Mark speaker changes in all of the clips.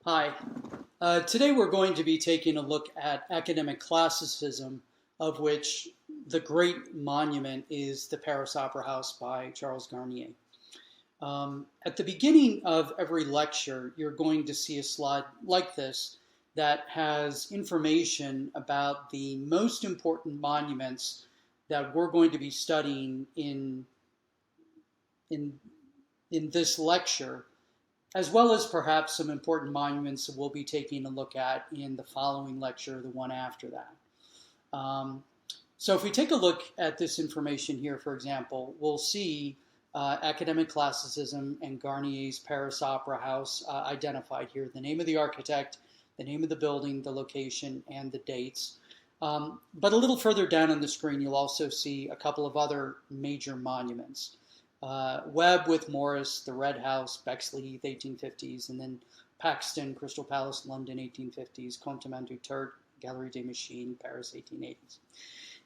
Speaker 1: Hi. Today we're going to be taking a look at academic classicism, of which the great monument is the Paris Opera House by Charles Garnier. At the beginning of every lecture, you're going to see a slide like this that has information about the most important monuments that we're going to be studying in, in this lecture, as well as perhaps some important monuments that we'll be taking a look at in the following lecture, the one after that. Um, so if we take a look at this information here, for example, we'll see academic classicism and Garnier's Paris Opera House identified here, the name of the architect, the name of the building, the location, and the dates. But a little further down on the screen, you'll also see a couple of other major monuments. Webb with Morris, the Red House, Bexley Heath, 1850s, and then Paxton, Crystal Palace, London, 1850s, Contement du Turc, Galerie des Machines, Paris, 1880s.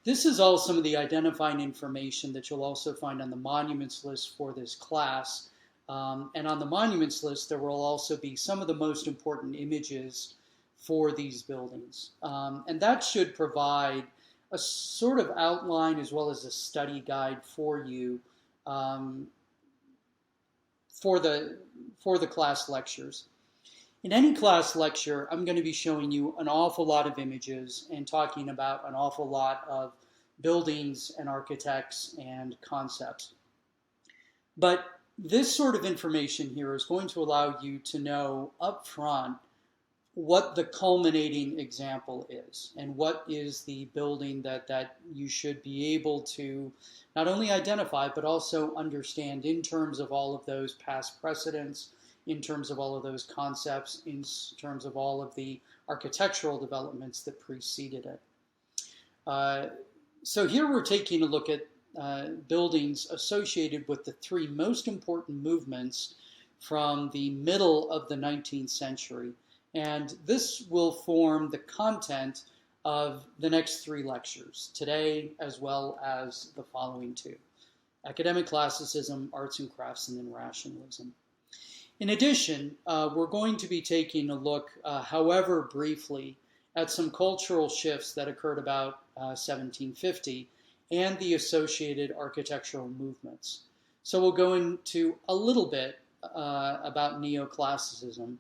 Speaker 1: This is all some of the identifying information that you'll also find on the monuments list for this class. And on the monuments list, there will also be some of the most important images for these buildings. And that should provide a sort of outline as well as a study guide for you um, for the class lectures. In any class lecture, I'm going to be showing you an awful lot of images and talking about an awful lot of buildings and architects and concepts. But this sort of information here is going to allow you to know up front what the culminating example is and what is the building that you should be able to not only identify but also understand in terms of all of those past precedents, in terms of all of those concepts, in terms of all of the architectural developments that preceded it. So here we're taking a look at buildings associated with the three most important movements from the middle of the 19th century. And this will form the content of the next three lectures, today as well as the following two: academic classicism, arts and crafts, and then rationalism. In addition, we're going to be taking a look, however briefly, at some cultural shifts that occurred about 1750 and the associated architectural movements. So we'll go into a little bit about neoclassicism.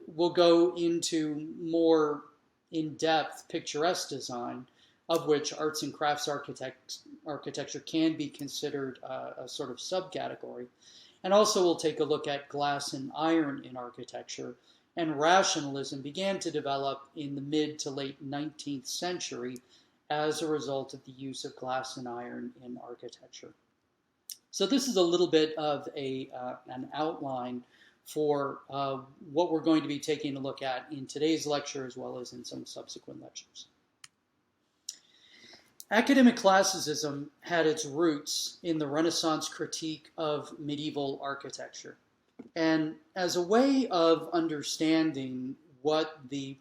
Speaker 1: We'll go into more in-depth picturesque design, of which arts and crafts architecture can be considered a sort of subcategory. And also we'll take a look at glass and iron in architecture. And rationalism began to develop in the mid to late 19th century as a result of the use of glass and iron in architecture. So this is a little bit of an outline for what we're going to be taking a look at in today's lecture as well as in some subsequent lectures. Academic classicism had its roots in the Renaissance critique of medieval architecture. And as a way of understanding what the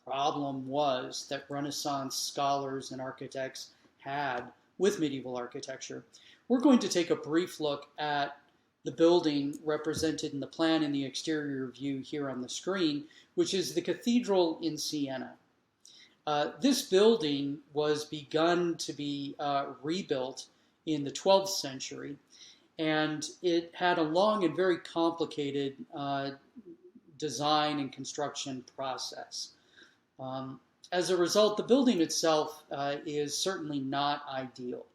Speaker 1: problem was that Renaissance scholars and architects had with medieval architecture, we're going to take a brief look at the building represented in the plan in the exterior view here on the screen, which is the cathedral in Siena. This building was begun to be rebuilt in the 12th century, and it had a long and very complicated design and construction process. As a result, the building itself is certainly not ideal.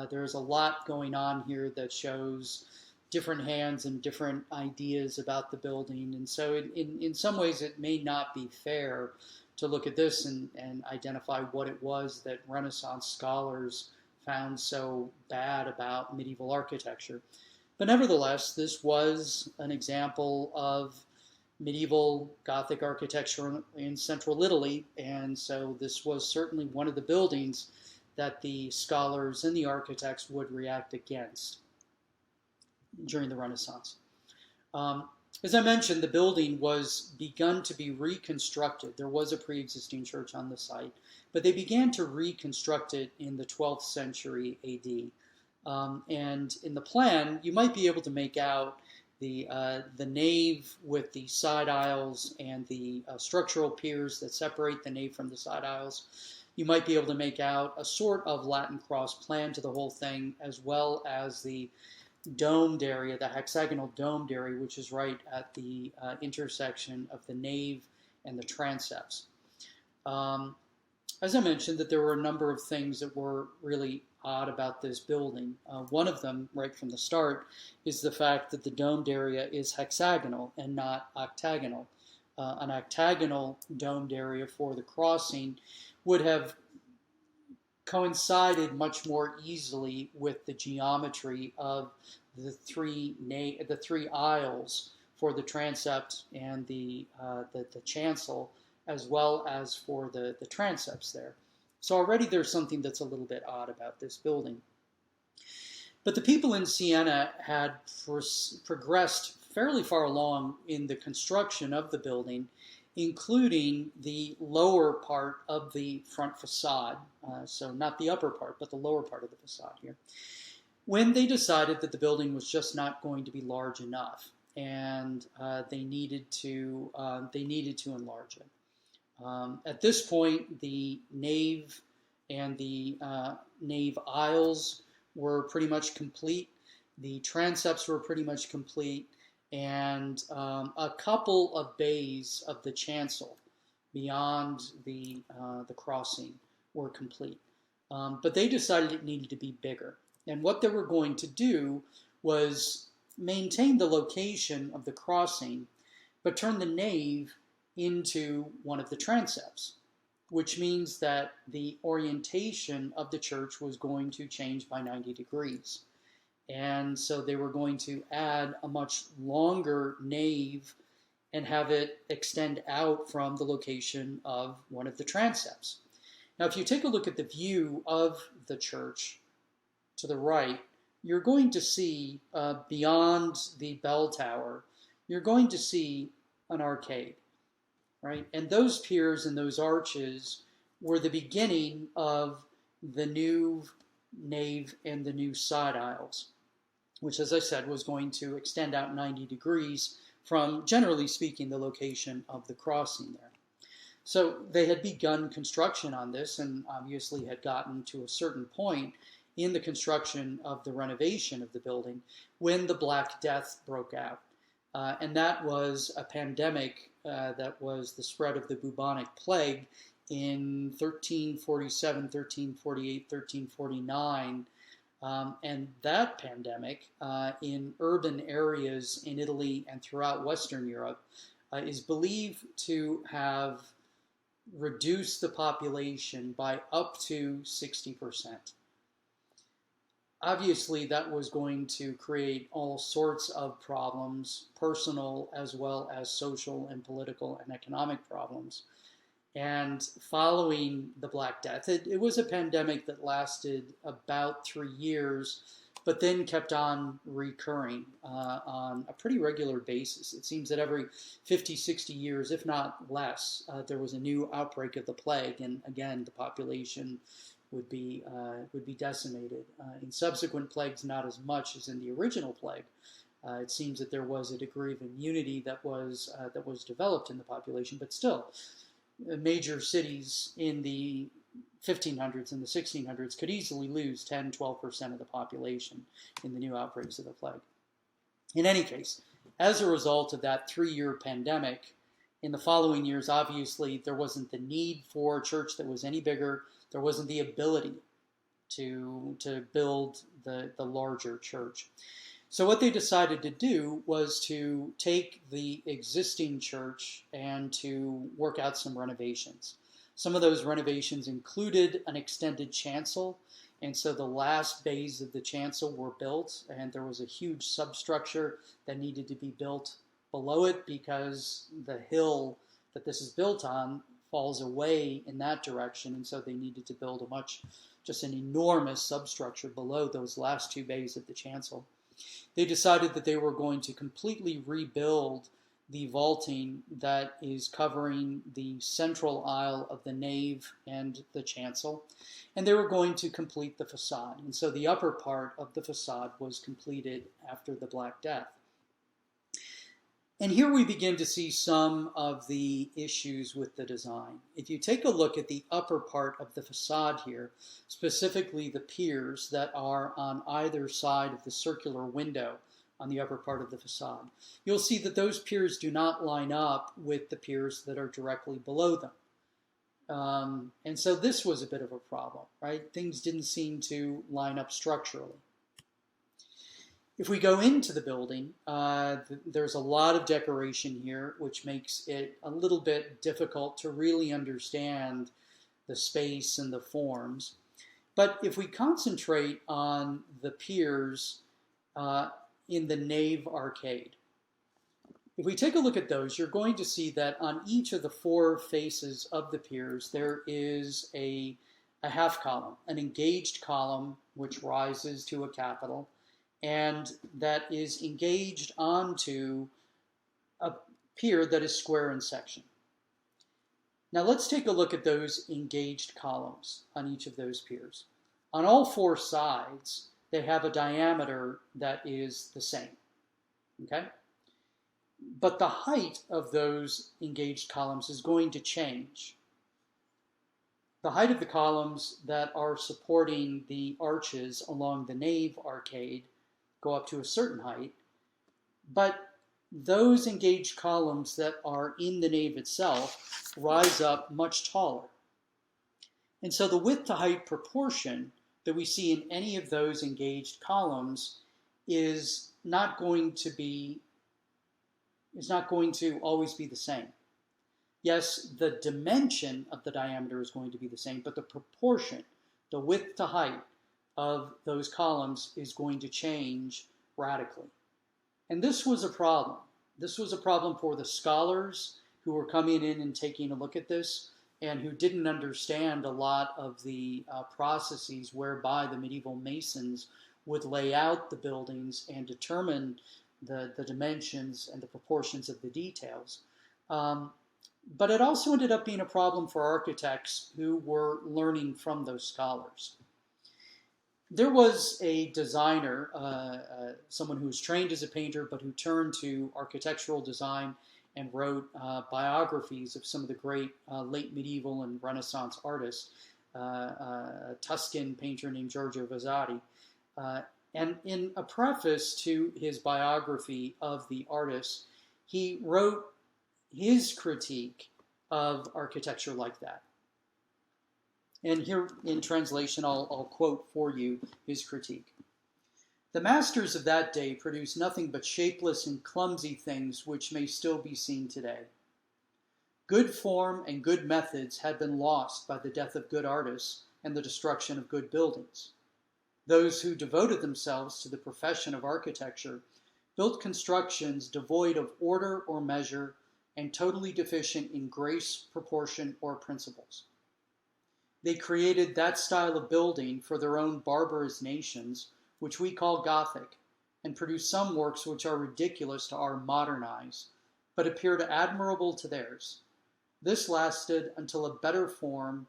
Speaker 1: There's a lot going on here that shows different hands and different ideas about the building. And so in some ways it may not be fair to look at this and identify what it was that Renaissance scholars found so bad about medieval architecture. But nevertheless, this was an example of medieval Gothic architecture in central Italy, and so this was certainly one of the buildings that the scholars and the architects would react against during the Renaissance. As I mentioned, the building was begun to be reconstructed. There was a pre-existing church on the site, but they began to reconstruct it in the 12th century AD. And in the plan, you might be able to make out The nave with the side aisles and the structural piers that separate the nave from the side aisles, you might be able to make out a sort of Latin cross plan to the whole thing, as well as the domed area, the hexagonal domed area, which is right at the intersection of the nave and the transepts. As I mentioned, that there were a number of things that were really odd about this building. One of them, right from the start, is the fact that the domed area is hexagonal and not octagonal. An octagonal domed area for the crossing would have coincided much more easily with the geometry of the three aisles for the transept and the chancel, as well as for the transepts there. So already there's something that's a little bit odd about this building. But the people in Siena had progressed fairly far along in the construction of the building, including the lower part of the front facade, so not the upper part, but the lower part of the facade here, when they decided that the building was just not going to be large enough, and they needed to enlarge it. At this point, the nave and the nave aisles were pretty much complete. The transepts were pretty much complete, and a couple of bays of the chancel beyond the crossing were complete. But they decided it needed to be bigger. And what they were going to do was maintain the location of the crossing, but turn the nave into one of the transepts, which means that the orientation of the church was going to change by 90 degrees. And so they were going to add a much longer nave and have it extend out from the location of one of the transepts. Now, if you take a look at the view of the church to the right, you're going to see beyond the bell tower, you're going to see an arcade, right? And those piers and those arches were the beginning of the new nave and the new side aisles, which, as I said, was going to extend out 90 degrees from, generally speaking, the location of the crossing there. So they had begun construction on this and obviously had gotten to a certain point in the construction of the renovation of the building when the Black Death broke out. And that was a pandemic that was the spread of the bubonic plague in 1347, 1348, 1349. And that pandemic in urban areas in Italy and throughout Western Europe is believed to have reduced the population by up to 60%. Obviously, that was going to create all sorts of problems, personal as well as social and political and economic problems. And following the Black Death, it was a pandemic that lasted about 3 years, but then kept on recurring on a pretty regular basis. It seems that every 50, 60 years, if not less, there was a new outbreak of the plague, and again, the population would be decimated. In subsequent plagues, not as much as in the original plague. It seems that there was a degree of immunity that was developed in the population, but still, major cities in the 1500s and the 1600s could easily lose 10, 12% of the population in the new outbreaks of the plague. In any case, as a result of that 3-year pandemic, in the following years, obviously, there wasn't the need for a church that was any bigger. There wasn't the ability to build the larger church. So what they decided to do was to take the existing church and to work out some renovations. Some of those renovations included an extended chancel, and so the last bays of the chancel were built, and there was a huge substructure that needed to be built below it because the hill that this is built on falls away in that direction, and so they needed to build just an enormous substructure below those last 2 bays of the chancel. They decided that they were going to completely rebuild the vaulting that is covering the central aisle of the nave and the chancel, and they were going to complete the facade. And so the upper part of the facade was completed after the Black Death. And here we begin to see some of the issues with the design. If you take a look at the upper part of the facade here, specifically the piers that are on either side of the circular window on the upper part of the facade, you'll see that those piers do not line up with the piers that are directly below them. And so this was a bit of a problem, right? Things didn't seem to line up structurally. If we go into the building, there's a lot of decoration here, which makes it a little bit difficult to really understand the space and the forms. But if we concentrate on the piers in the nave arcade, if we take a look at those, you're going to see that on each of the four faces of the piers, there is a half column, an engaged column, which rises to a capital, and that is engaged onto a pier that is square in section. Now let's take a look at those engaged columns on each of those piers. On all four sides, they have a diameter that is the same, okay? But the height of those engaged columns is going to change. The height of the columns that are supporting the arches along the nave arcade go up to a certain height, but those engaged columns that are in the nave itself rise up much taller. And so the width to height proportion that we see in any of those engaged columns is not going to always be the same. Yes, the dimension of the diameter is going to be the same, but the proportion, the width to height of those columns is going to change radically. And this was a problem. This was a problem for the scholars who were coming in and taking a look at this and who didn't understand a lot of the processes whereby the medieval masons would lay out the buildings and determine the dimensions and the proportions of the details. But it also ended up being a problem for architects who were learning from those scholars. There was a designer, someone who was trained as a painter, but who turned to architectural design and wrote biographies of some of the great late medieval and Renaissance artists, a Tuscan painter named Giorgio Vasari. And in a preface to his biography of the artist, he wrote his critique of architecture like that. And here in translation, I'll quote for you his critique. The masters of that day produced nothing but shapeless and clumsy things which may still be seen today. Good form and good methods had been lost by the death of good artists and the destruction of good buildings. Those who devoted themselves to the profession of architecture built constructions devoid of order or measure and totally deficient in grace, proportion, or principles. They created that style of building for their own barbarous nations, which we call Gothic, and produced some works which are ridiculous to our modern eyes, but appear admirable to theirs. This lasted until a better form,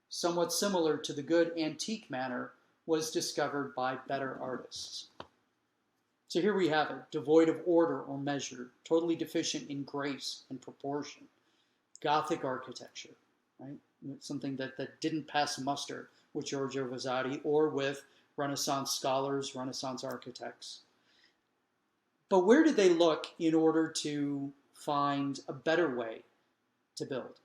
Speaker 1: somewhat similar to the good antique manner, was discovered by better artists. So here we have it, devoid of order or measure, totally deficient in grace and proportion. Gothic architecture, right? Something that didn't pass muster with Giorgio Vasari or with Renaissance scholars, Renaissance architects. But where did they look in order to find a better way to build?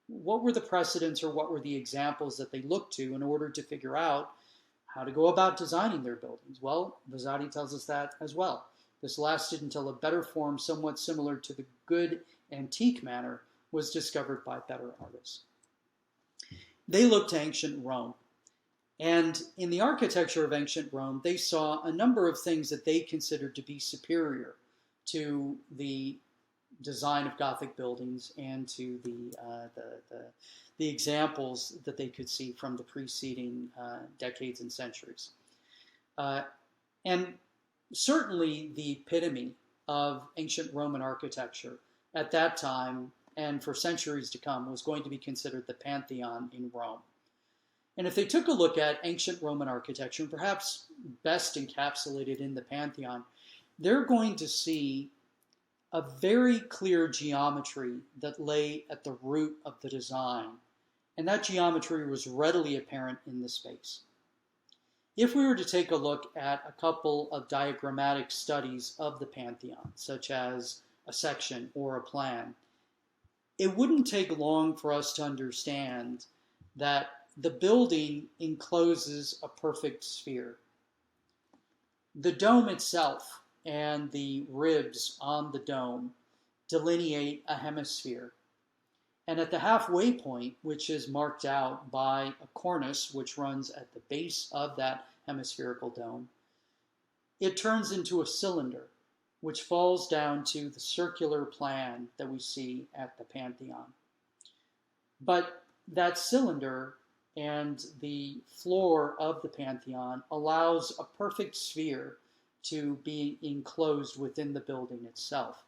Speaker 1: What were the precedents or what were the examples that they looked to in order to figure out how to go about designing their buildings? Well, Vasari tells us that as well. This lasted until a better form, somewhat similar to the good antique manner, was discovered by better artists. They looked to ancient Rome. And in the architecture of ancient Rome, they saw a number of things that they considered to be superior to the design of Gothic buildings and to the examples that they could see from the preceding decades and centuries. And certainly the epitome of ancient Roman architecture at that time and for centuries to come was going to be considered the Pantheon in Rome. And if they took a look at ancient Roman architecture, and perhaps best encapsulated in the Pantheon, they're going to see a very clear geometry that lay at the root of the design, and that geometry was readily apparent in the space. If we were to take a look at a couple of diagrammatic studies of the Pantheon, such as a section or a plan, it wouldn't take long for us to understand that the building encloses a perfect sphere. The dome itself and the ribs on the dome delineate a hemisphere. And at the halfway point, which is marked out by a cornice which runs at the base of that hemispherical dome, it turns into a cylinder, which falls down to the circular plan that we see at the Pantheon. But that cylinder and the floor of the Pantheon allows a perfect sphere to be enclosed within the building itself.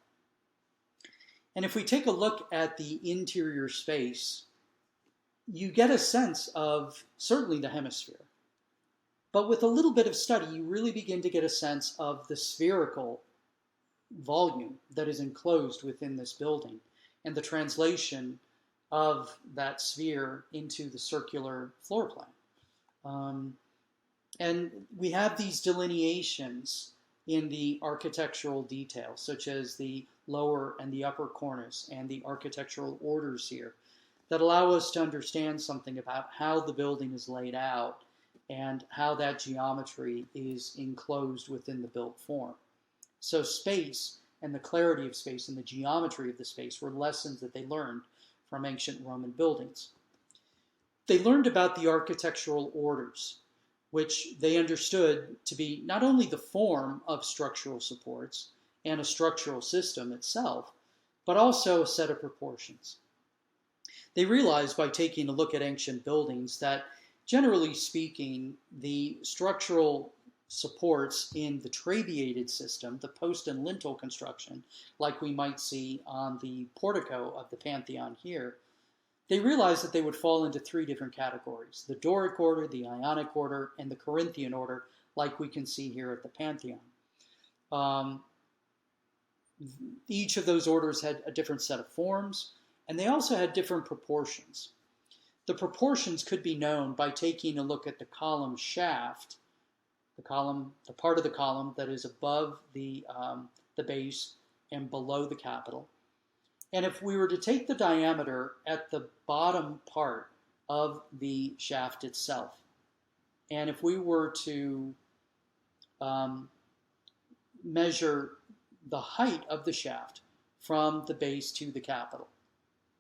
Speaker 1: And if we take a look at the interior space, you get a sense of certainly the hemisphere. But with a little bit of study, you really begin to get a sense of the spherical volume that is enclosed within this building and the translation of that sphere into the circular floor plan. And we have these delineations in the architectural details, such as the lower and the upper cornice and the architectural orders here, that allow us to understand something about how the building is laid out and how that geometry is enclosed within the built form. So space and the clarity of space and the geometry of the space were lessons that they learned from ancient Roman buildings. They learned about the architectural orders, which they understood to be not only the form of structural supports and a structural system itself, but also a set of proportions. They realized by taking a look at ancient buildings that, generally speaking, the structural supports in the trabeated system, the post and lintel construction, like we might see on the portico of the Pantheon here, they realized that they would fall into three different categories: the Doric order, the Ionic order, and the Corinthian order, like we can see here at the Pantheon. Each of those orders had a different set of forms, and they also had different proportions. The proportions could be known by taking a look at the column shaft, the part of the column that is above the base and below the capital. And if we were to take the diameter at the bottom part of the shaft itself, and if we were to measure the height of the shaft from the base to the capital,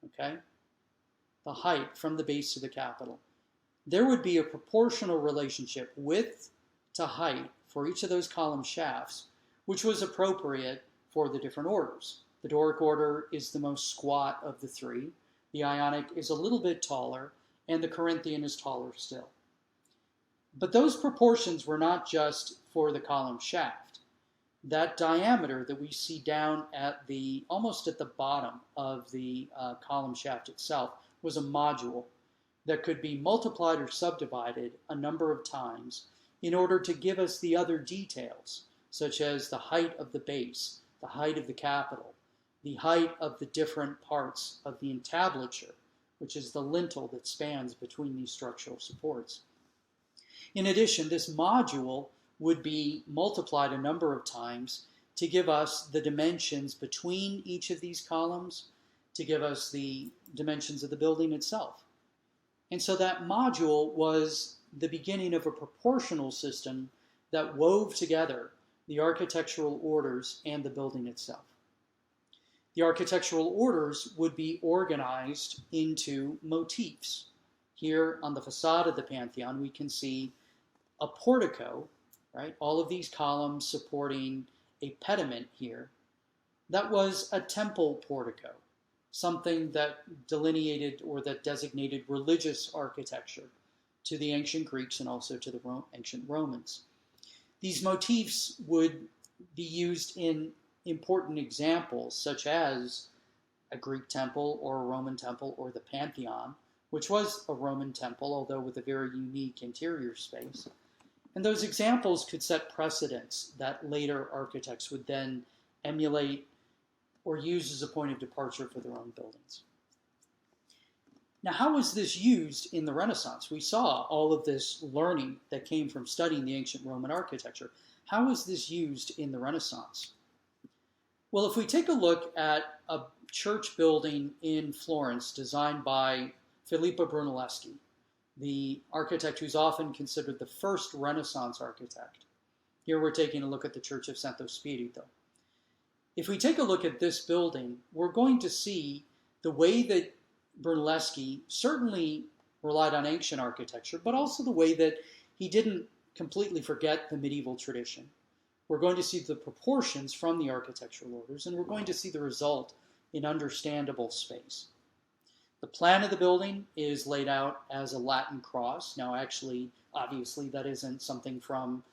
Speaker 1: okay? The height from the base to the capital, there would be a proportional relationship width to height for each of those column shafts, which was appropriate for the different orders. The Doric order is the most squat of the three, the Ionic is a little bit taller, and the Corinthian is taller still. But those proportions were not just for the column shaft. That diameter that we see down at almost at the bottom of the column shaft itself was a module that could be multiplied or subdivided a number of times in order to give us the other details, such as the height of the base, the height of the capital, the height of the different parts of the entablature, which is the lintel that spans between these structural supports. In addition, this module would be multiplied a number of times to give us the dimensions between each of these columns, to give us the dimensions of the building itself. And so that module was the beginning of a proportional system that wove together the architectural orders and the building itself. The architectural orders would be organized into motifs. Here on the facade of the Pantheon, we can see a portico, right? All of these columns supporting a pediment here. That was a temple portico, something that delineated or that designated religious architecture to the ancient Greeks and also to the ancient Romans. These motifs would be used in important examples, such as a Greek temple or a Roman temple or the Pantheon, which was a Roman temple, although with a very unique interior space. And those examples could set precedents that later architects would then emulate or used as a point of departure for their own buildings. Now, how was this used in the Renaissance? We saw all of this learning that came from studying the ancient Roman architecture. How was this used in the Renaissance? Well, if we take a look at a church building in Florence designed by Filippo Brunelleschi, the architect who's often considered the first Renaissance architect. Here we're taking a look at the Church of Santo Spirito. If we take a look at this building, we're going to see the way that Brunelleschi certainly relied on ancient architecture, but also the way that he didn't completely forget the medieval tradition. We're going to see the proportions from the architectural orders, and we're going to see the result in understandable space. The plan of the building is laid out as a Latin cross. Now, actually, obviously, that isn't something from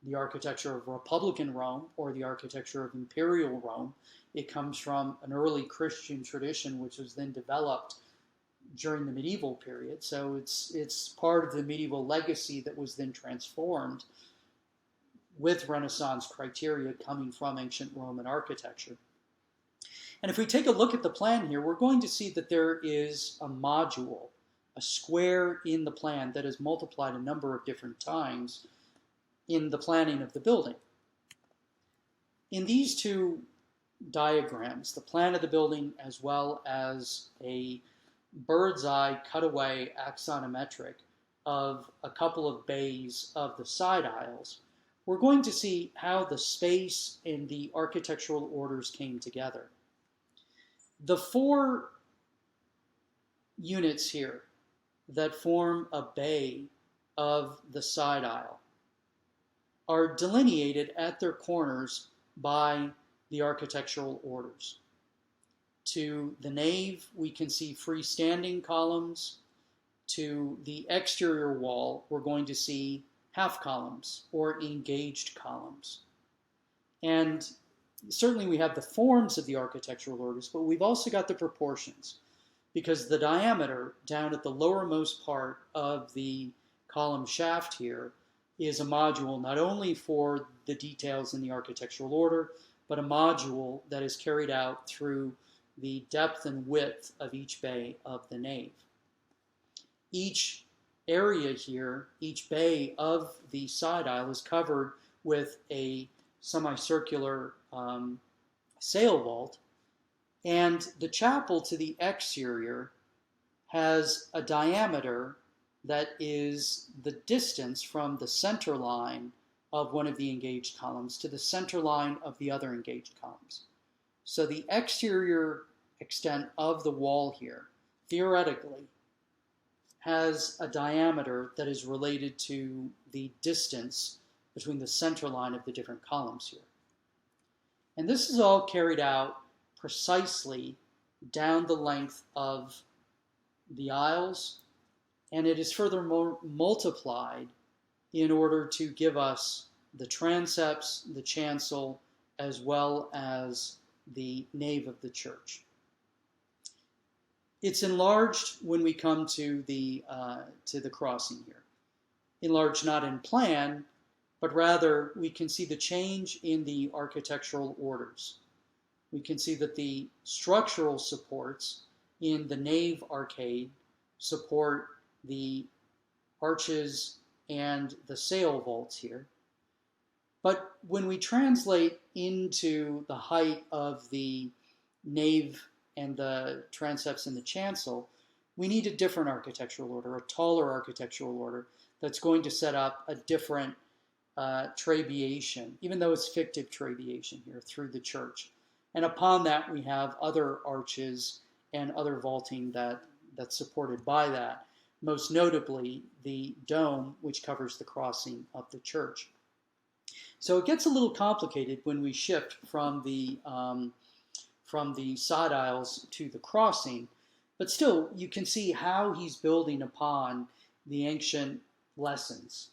Speaker 1: the architecture of Republican Rome or the architecture of Imperial Rome. It comes from an early Christian tradition, which was then developed during the medieval period. So it's part of the medieval legacy that was then transformed with Renaissance criteria coming from ancient Roman architecture. And if we take a look at the plan here, we're going to see that there is a module, a square in the plan that is multiplied a number of different times in the planning of the building. In these two diagrams, the plan of the building as well as a bird's eye cutaway axonometric of a couple of bays of the side aisles, we're going to see how the space and the architectural orders came together. The four units here that form a bay of the side aisle are delineated at their corners by the architectural orders. To the nave, we can see freestanding columns. To the exterior wall, we're going to see half columns or engaged columns. And certainly we have the forms of the architectural orders, but we've also got the proportions, because the diameter down at the lowermost part of the column shaft here is a module not only for the details in the architectural order, but a module that is carried out through the depth and width of each bay of the nave. Each area here, each bay of the side aisle is covered with a semicircular sail vault, and the chapel to the exterior has a diameter that is the distance from the center line of one of the engaged columns to the center line of the other engaged columns. So the exterior extent of the wall here, theoretically, has a diameter that is related to the distance between the center line of the different columns here. And this is all carried out precisely down the length of the aisles, and it is furthermore multiplied in order to give us the transepts, the chancel, as well as the nave of the church. It's enlarged when we come to the crossing here. Enlarged not in plan, but rather we can see the change in the architectural orders. We can see that the structural supports in the nave arcade support the arches and the sail vaults here. But when we translate into the height of the nave and the transepts and the chancel, we need a different architectural order, a taller architectural order that's going to set up a different trabeation, even though it's fictive trabeation here through the church. And upon that, we have other arches and other vaulting that's supported by that, most notably the dome, which covers the crossing of the church. So it gets a little complicated when we shift from the side aisles to the crossing, but still you can see how he's building upon the ancient lessons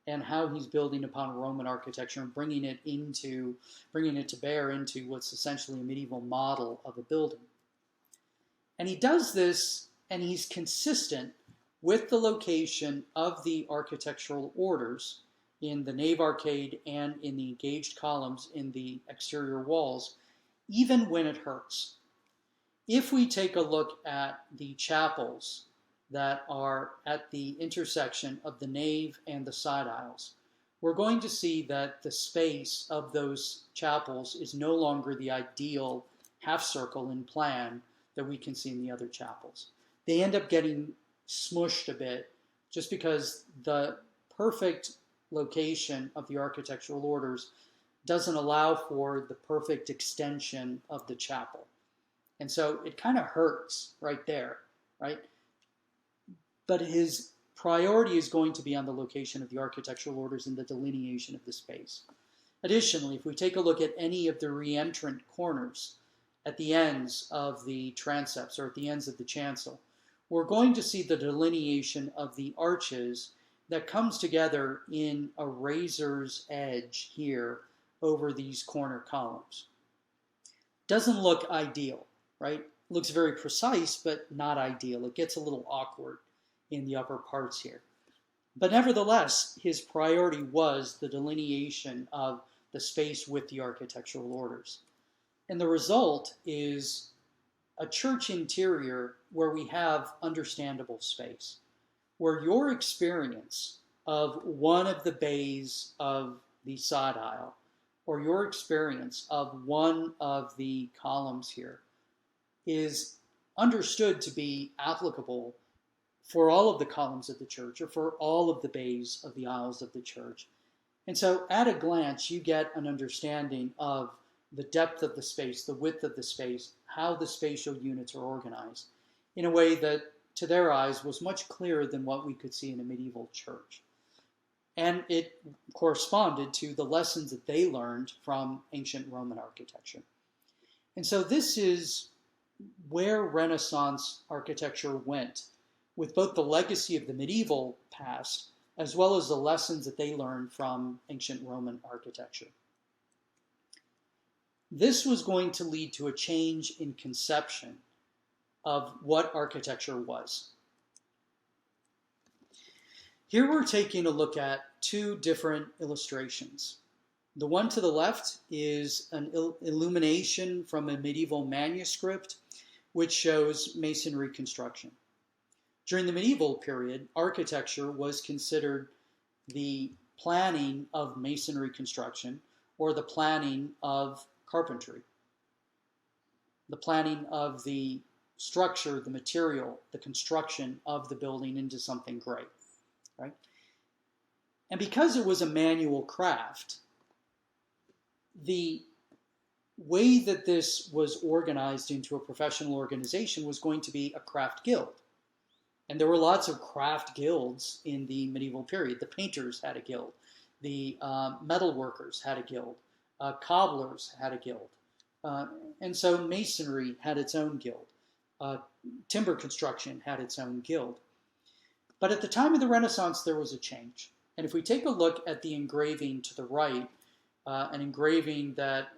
Speaker 1: and how he's building upon Roman architecture and bringing it to bear into what's essentially a medieval model of a building. And he does this, and he's consistent with the location of the architectural orders in the nave arcade and in the engaged columns in the exterior walls, even when it hurts. If we take a look at the chapels that are at the intersection of the nave and the side aisles, we're going to see that the space of those chapels is no longer the ideal half circle in plan that we can see in the other chapels. They end up getting smushed a bit just because the perfect location of the architectural orders doesn't allow for the perfect extension of the chapel. And so it kind of hurts right there, right? But his priority is going to be on the location of the architectural orders and the delineation of the space. Additionally, if we take a look at any of the reentrant corners at the ends of the transepts or at the ends of the chancel, we're going to see the delineation of the arches that comes together in a razor's edge here over these corner columns. Doesn't look ideal, right? Looks very precise, but not ideal. It gets a little awkward in the upper parts here. But nevertheless, his priority was the delineation of the space with the architectural orders. And the result is a church interior where we have understandable space, where your experience of one of the bays of the side aisle, or your experience of one of the columns here, is understood to be applicable for all of the columns of the church or for all of the bays of the aisles of the church. And so at a glance, you get an understanding of the depth of the space, the width of the space, how the spatial units are organized in a way that, to their eyes, was much clearer than what we could see in a medieval church. And it corresponded to the lessons that they learned from ancient Roman architecture. And so this is where Renaissance architecture went, with both the legacy of the medieval past as well as the lessons that they learned from ancient Roman architecture. This was going to lead to a change in conception of what architecture was. Here we're taking a look at two different illustrations. The one to the left is an illumination from a medieval manuscript which shows masonry construction. During the medieval period, architecture was considered the planning of masonry construction or the planning of carpentry, the planning of the structure, the material, the construction of the building into something great, right? And because it was a manual craft, the way that this was organized into a professional organization was going to be a craft guild. And there were lots of craft guilds in the medieval period. The painters had a guild. The metal workers had a guild. Cobblers had a guild. And so masonry had its own guild. Timber construction had its own guild. But at the time of the Renaissance, there was a change. And if we take a look at the engraving to the right, an engraving that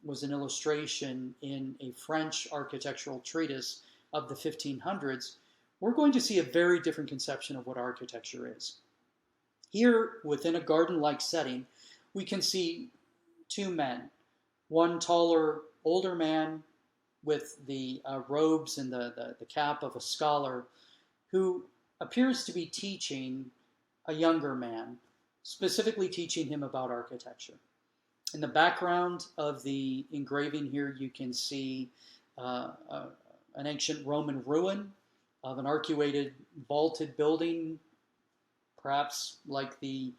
Speaker 1: was an illustration in a French architectural treatise of the 1500s, we're going to see a very different conception of what architecture is. Here, within a garden-like setting, we can see two men, one taller, older man with the robes and the cap of a scholar, who appears to be teaching a younger man, specifically teaching him about architecture. In the background of the engraving here, you can see an ancient Roman ruin of an arcuated, vaulted building, perhaps like the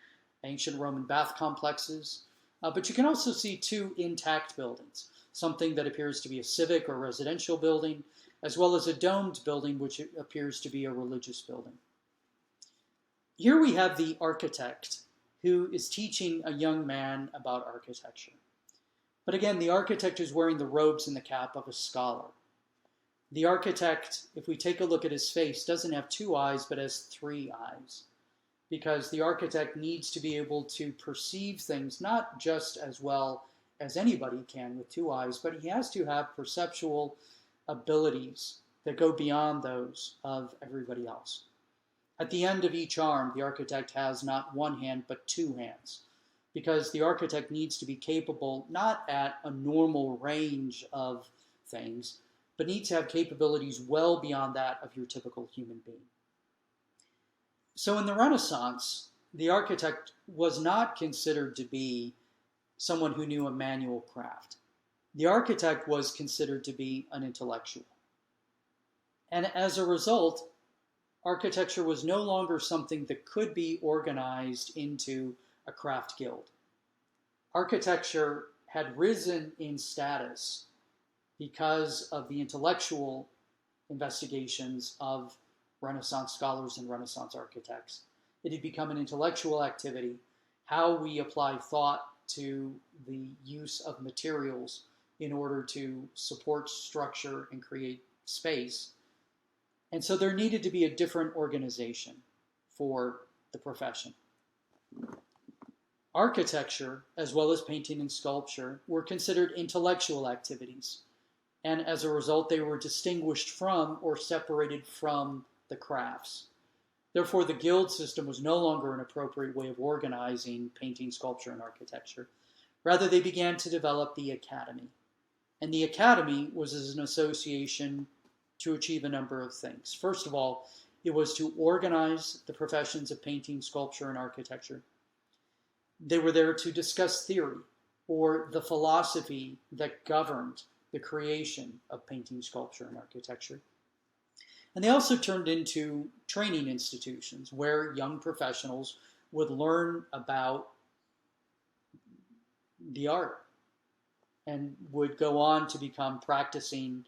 Speaker 1: ancient Roman bath complexes. But you can also see two intact buildings, something that appears to be a civic or residential building, as well as a domed building, which appears to be a religious building. Here we have the architect who is teaching a young man about architecture. But again, the architect is wearing the robes and the cap of a scholar. The architect, if we take a look at his face, doesn't have two eyes, but has three eyes. Because the architect needs to be able to perceive things not just as well as anybody can with two eyes, but he has to have perceptual abilities that go beyond those of everybody else. At the end of each arm, the architect has not one hand, but two hands. because the architect needs to be capable not at a normal range of things, but needs to have capabilities well beyond that of your typical human being. So in the Renaissance, the architect was not considered to be someone who knew a manual craft. The architect was considered to be an intellectual. And as a result, architecture was no longer something that could be organized into a craft guild. Architecture had risen in status because of the intellectual investigations of Renaissance scholars and Renaissance architects. It had become an intellectual activity, how we apply thought to the use of materials in order to support structure and create space. And so there needed to be a different organization for the profession. Architecture, as well as painting and sculpture, were considered intellectual activities. And as a result, they were distinguished from or separated from the crafts. Therefore, the guild system was no longer an appropriate way of organizing painting, sculpture, and architecture. Rather, they began to develop the academy. And the academy was as an association to achieve a number of things. First of all, it was to organize the professions of painting, sculpture, and architecture. They were there to discuss theory, or the philosophy that governed the creation of painting, sculpture, and architecture. And they also turned into training institutions where young professionals would learn about the art and would go on to become practicing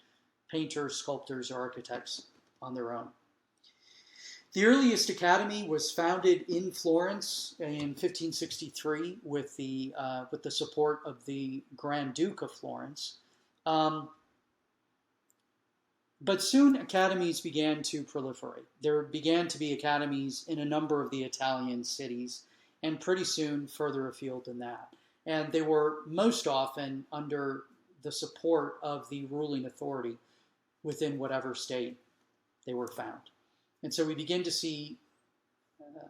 Speaker 1: painters, sculptors, or architects on their own. The earliest academy was founded in Florence in 1563 with the support of the Grand Duke of Florence. But soon academies began to proliferate. There began to be academies in a number of the Italian cities, and pretty soon further afield than that. And they were most often under the support of the ruling authority within whatever state they were found. And so we begin to see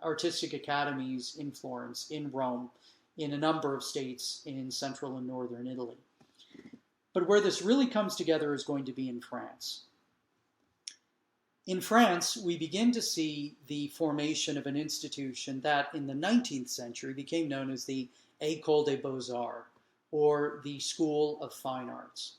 Speaker 1: artistic academies in Florence, in Rome, in a number of states in central and northern Italy. But where this really comes together is going to be in France. In France, we begin to see the formation of an institution that in the 19th century became known as the École des Beaux-Arts, or the School of Fine Arts.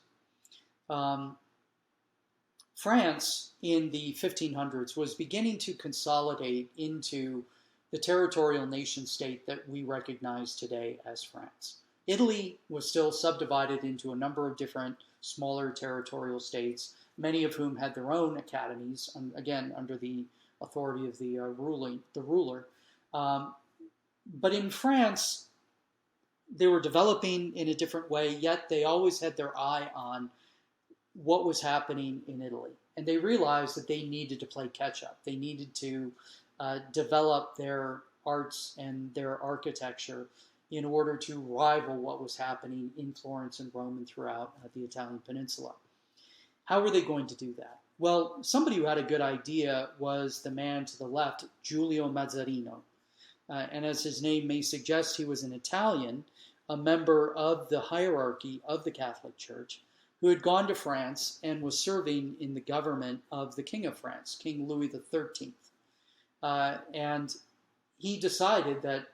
Speaker 1: France, in the 1500s, was beginning to consolidate into the territorial nation state that we recognize today as France. Italy was still subdivided into a number of different smaller territorial states, many of whom had their own academies, again, under the authority of the ruler. But in France, they were developing in a different way, yet they always had their eye on what was happening in Italy. And they realized that they needed to play catch up. They needed to develop their arts and their architecture in order to rival what was happening in Florence and Rome and throughout the Italian peninsula. How were they going to do that? Well, somebody who had a good idea was the man to the left, Giulio Mazzarino. And as his name may suggest, he was an Italian, a member of the hierarchy of the Catholic Church, who had gone to France and was serving in the government of the King of France, King Louis XIII. And he decided that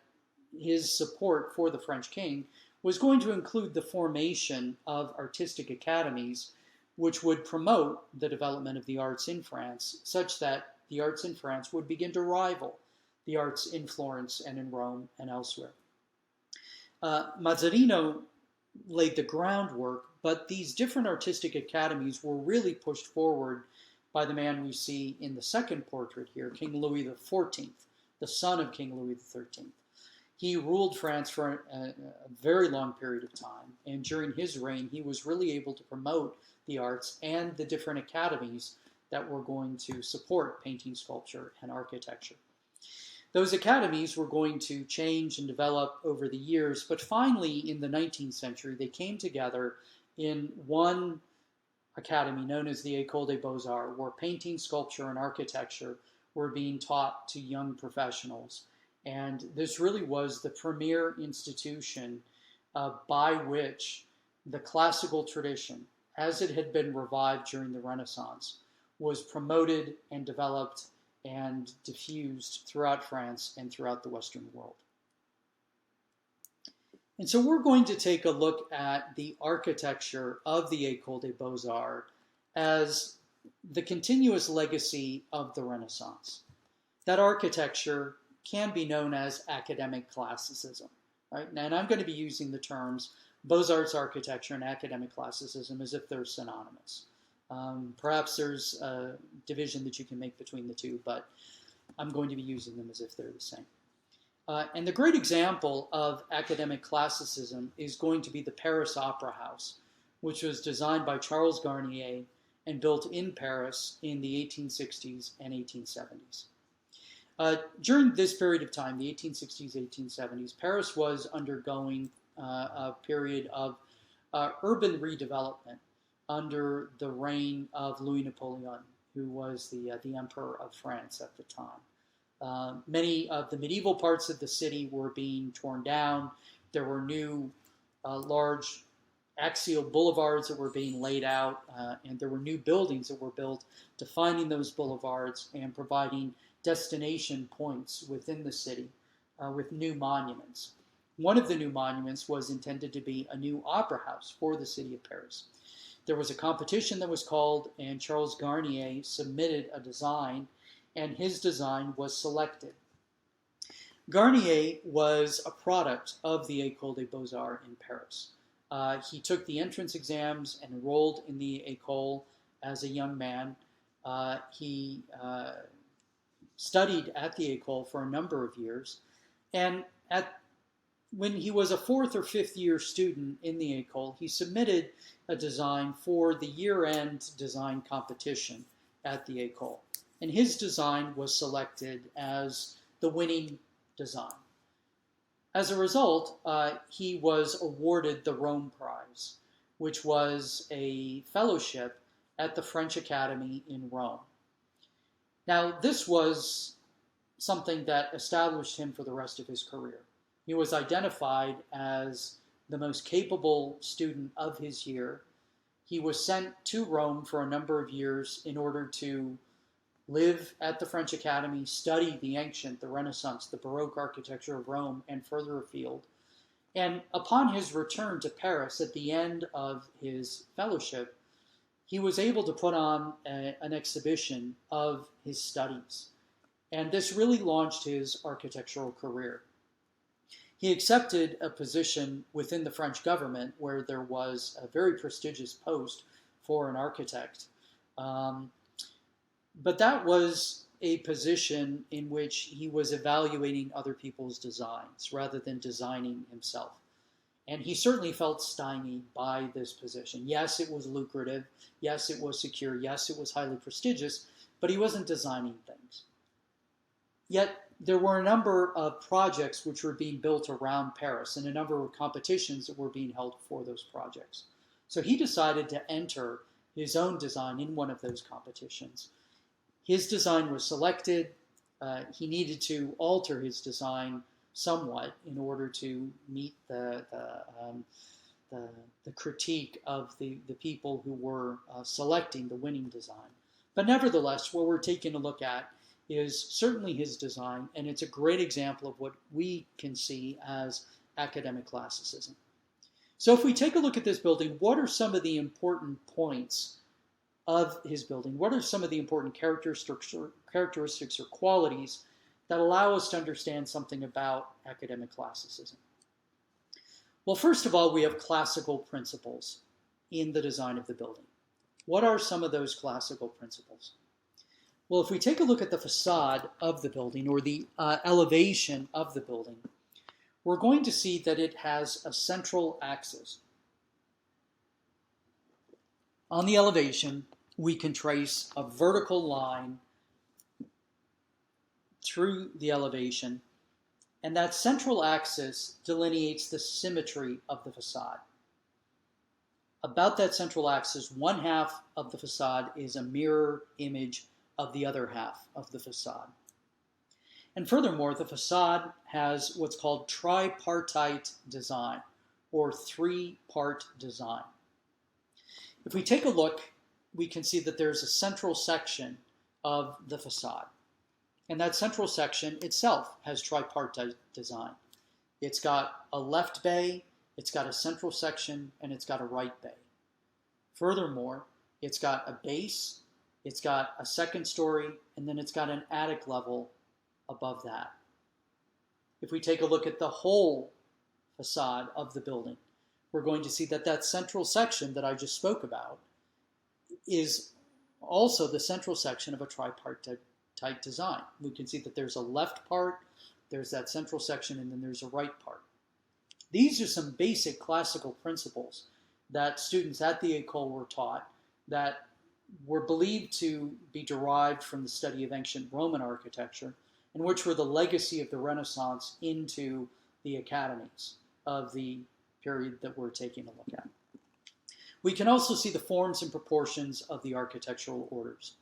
Speaker 1: his support for the French king was going to include the formation of artistic academies which would promote the development of the arts in France, such that the arts in France would begin to rival the arts in Florence and in Rome and elsewhere. Mazzarino laid the groundwork, but these different artistic academies were really pushed forward by the man we see in the second portrait here, King Louis XIV, the son of King Louis XIII. He ruled France for a very long period of time, and during his reign, he was really able to promote the arts and the different academies that were going to support painting, sculpture, and architecture. Those academies were going to change and develop over the years, but finally in the 19th century, they came together in one academy known as the École des Beaux-Arts, where painting, sculpture, and architecture were being taught to young professionals. And this really was the premier institution by which the classical tradition, as it had been revived during the Renaissance, was promoted and developed and diffused throughout France and throughout the Western world. And so we're going to take a look at the architecture of the École des Beaux-Arts as the continuous legacy of the Renaissance. That architecture can be known as academic classicism, right? And I'm going to be using the terms Beaux-Arts architecture and academic classicism as if they're synonymous. Perhaps there's a division that you can make between the two, but I'm going to be using them as if they're the same. And the great example of academic classicism is going to be the Paris Opera House, which was designed by Charles Garnier and built in Paris in the 1860s and 1870s. During this period of time, the 1860s, 1870s, Paris was undergoing a period of urban redevelopment under the reign of Louis Napoleon, who was the emperor of France at the time. Many of the medieval parts of the city were being torn down. There were new large axial boulevards that were being laid out, and there were new buildings that were built defining those boulevards and providing destination points within the city with new monuments. One of the new monuments was intended to be a new opera house for the city of Paris. There was a competition that was called, and Charles Garnier submitted a design, and his design was selected. Garnier was a product of the École des Beaux-Arts in Paris. He took the entrance exams and enrolled in the École as a young man. He studied at the École for a number of years, and when he was a fourth or fifth year student in the École, he submitted a design for the year-end design competition at the École. And his design was selected as the winning design. As a result, he was awarded the Rome Prize, which was a fellowship at the French Academy in Rome. Now, this was something that established him for the rest of his career. He was identified as the most capable student of his year. He was sent to Rome for a number of years in order to live at the French Academy, study the ancient, the Renaissance, the Baroque architecture of Rome, and further afield. And upon his return to Paris at the end of his fellowship, he was able to put on an exhibition of his studies. And this really launched his architectural career. He accepted a position within the French government where there was a very prestigious post for an architect. But that was a position in which he was evaluating other people's designs rather than designing himself. And he certainly felt stymied by this position. Yes, it was lucrative. Yes, it was secure. Yes, it was highly prestigious, but he wasn't designing things. Yet there were a number of projects which were being built around Paris and a number of competitions that were being held for those projects. So he decided to enter his own design in one of those competitions. His design was selected. He needed to alter his design somewhat in order to meet the critique of the people who were selecting the winning design. But nevertheless, what we're taking a look at is certainly his design, and it's a great example of what we can see as academic classicism. So if we take a look at this building, what are some of the important points of his building? What are some of the important characteristics or qualities that allow us to understand something about academic classicism? Well, first of all, we have classical principles in the design of the building. What are some of those classical principles? Well, if we take a look at the facade of the building or the elevation of the building, we're going to see that it has a central axis. On the elevation, we can trace a vertical line through the elevation, and that central axis delineates the symmetry of the facade. About that central axis, one half of the facade is a mirror image of the other half of the facade. And furthermore, the facade has what's called tripartite design, or three-part design. If we take a look, we can see that there's a central section of the facade. And that central section itself has tripartite design. It's got a left bay, it's got a central section, and it's got a right bay. Furthermore, it's got a base, it's got a second story, and then it's got an attic level above that. If we take a look at the whole facade of the building, we're going to see that that central section that I just spoke about is also the central section of a tripartite design. We can see that there's a left part, there's that central section, and then there's a right part. These are some basic classical principles that students at the École were taught that were believed to be derived from the study of ancient Roman architecture, and which were the legacy of the Renaissance into the academies of the period that we're taking a look at. We can also see the forms and proportions of the architectural orders.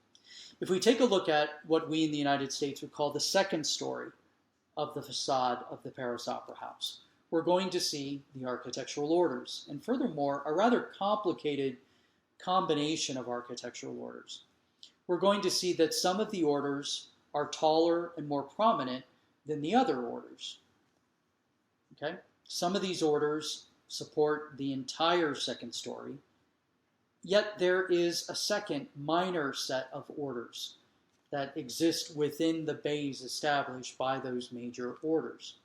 Speaker 1: If we take a look at what we in the United States would call the second story of the facade of the Paris Opera House, we're going to see the architectural orders, and furthermore, a rather complicated combination of architectural orders. We're going to see that some of the orders are taller and more prominent than the other orders. Okay? Some of these orders support the entire second story, yet there is a second minor set of orders that exist within the bays established by those major orders.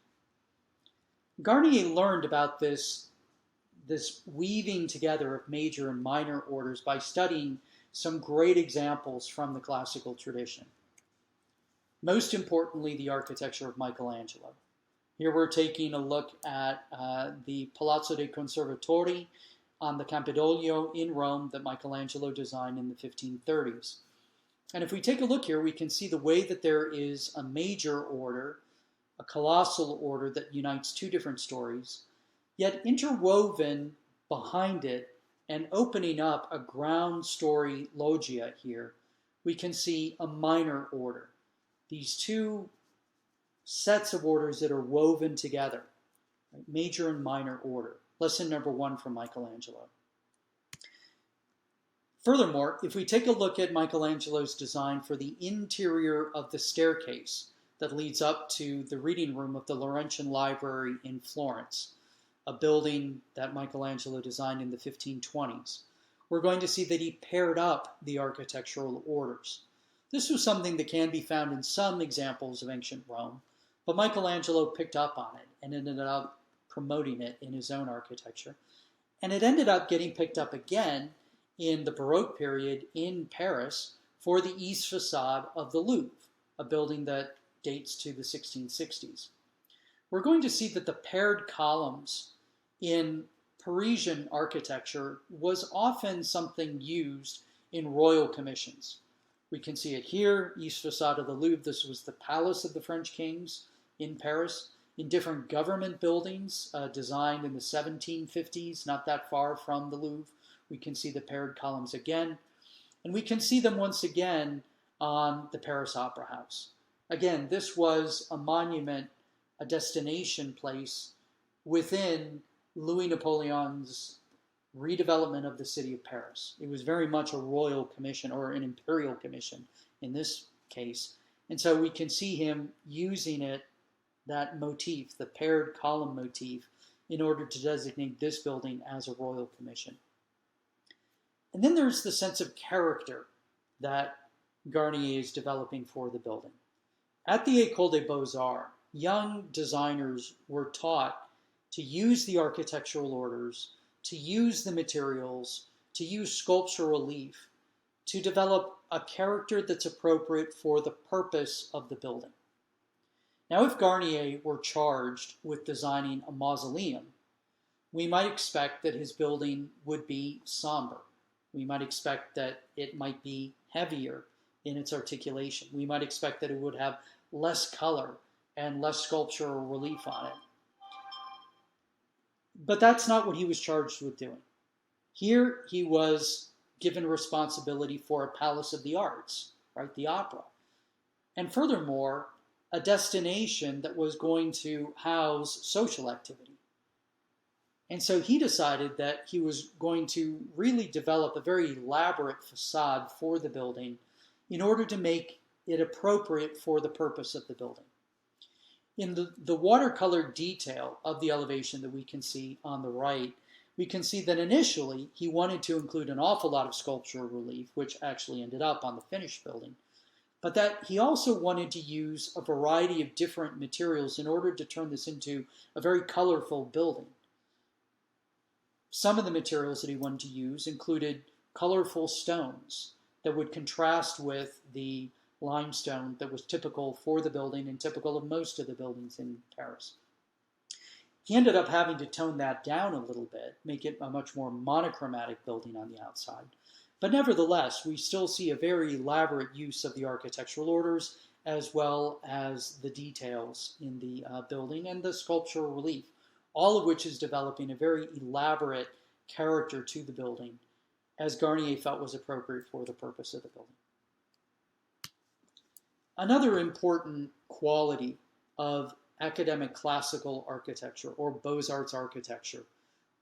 Speaker 1: Garnier learned about this weaving together of major and minor orders by studying some great examples from the classical tradition. Most importantly, the architecture of Michelangelo. Here we're taking a look at the Palazzo dei Conservatori on the Campidoglio in Rome that Michelangelo designed in the 1530s. And if we take a look here, we can see the way that there is a major order, a colossal order that unites two different stories, yet interwoven behind it and opening up a ground story loggia here, we can see a minor order. These two sets of orders that are woven together, right? Major and minor order. Lesson number one from Michelangelo. Furthermore, if we take a look at Michelangelo's design for the interior of the staircase that leads up to the reading room of the Laurentian Library in Florence, a building that Michelangelo designed in the 1520s, we're going to see that he paired up the architectural orders. This was something that can be found in some examples of ancient Rome, but Michelangelo picked up on it and ended up promoting it in his own architecture. And it ended up getting picked up again in the Baroque period in Paris for the east facade of the Louvre, a building that dates to the 1660s. We're going to see that the paired columns in Parisian architecture was often something used in royal commissions. We can see it here, east facade of the Louvre. This was the palace of the French kings in Paris. In different government buildings designed in the 1750s, not that far from the Louvre, we can see the paired columns again. And we can see them once again on the Paris Opera House. Again, this was a monument, a destination place within Louis Napoleon's redevelopment of the city of Paris. It was very much a royal commission, or an imperial commission in this case. And so we can see him using it, that motif, the paired column motif, in order to designate this building as a royal commission. And then there's the sense of character that Garnier is developing for the building. At the École des Beaux-Arts, young designers were taught to use the architectural orders, to use the materials, to use sculptural relief, to develop a character that's appropriate for the purpose of the building. Now, if Garnier were charged with designing a mausoleum, we might expect that his building would be somber. We might expect that it might be heavier in its articulation. We might expect that it would have less color and less sculptural relief on it. But that's not what he was charged with doing. Here he was given responsibility for a palace of the arts, right, the opera. And furthermore, a destination that was going to house social activity. And so he decided that he was going to really develop a very elaborate facade for the building in order to make it appropriate for the purpose of the building. In the watercolor detail of the elevation that we can see on the right, we can see that initially he wanted to include an awful lot of sculptural relief, which actually ended up on the finished building, but that he also wanted to use a variety of different materials in order to turn this into a very colorful building. Some of the materials that he wanted to use included colorful stones that would contrast with the limestone that was typical for the building and typical of most of the buildings in Paris. He ended up having to tone that down a little bit, make it a much more monochromatic building on the outside. But nevertheless, we still see a very elaborate use of the architectural orders as well as the details in the building and the sculptural relief, all of which is developing a very elaborate character to the building, as Garnier felt was appropriate for the purpose of the building. Another important quality of academic classical architecture, or Beaux-Arts architecture,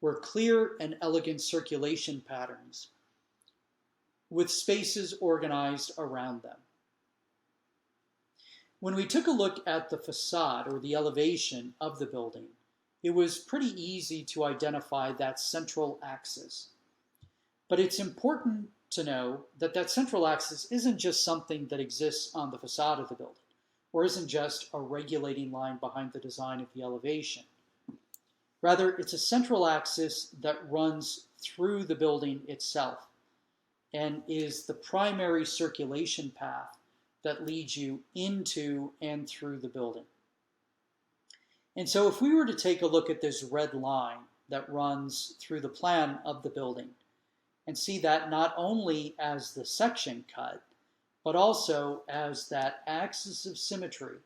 Speaker 1: were clear and elegant circulation patterns with spaces organized around them. When we took a look at the facade or the elevation of the building, it was pretty easy to identify that central axis. But it's important to know that that central axis isn't just something that exists on the facade of the building, or isn't just a regulating line behind the design of the elevation. Rather, it's a central axis that runs through the building itself and is the primary circulation path that leads you into and through the building. And so if we were to take a look at this red line that runs through the plan of the building and see that not only as the section cut, but also as that axis of symmetry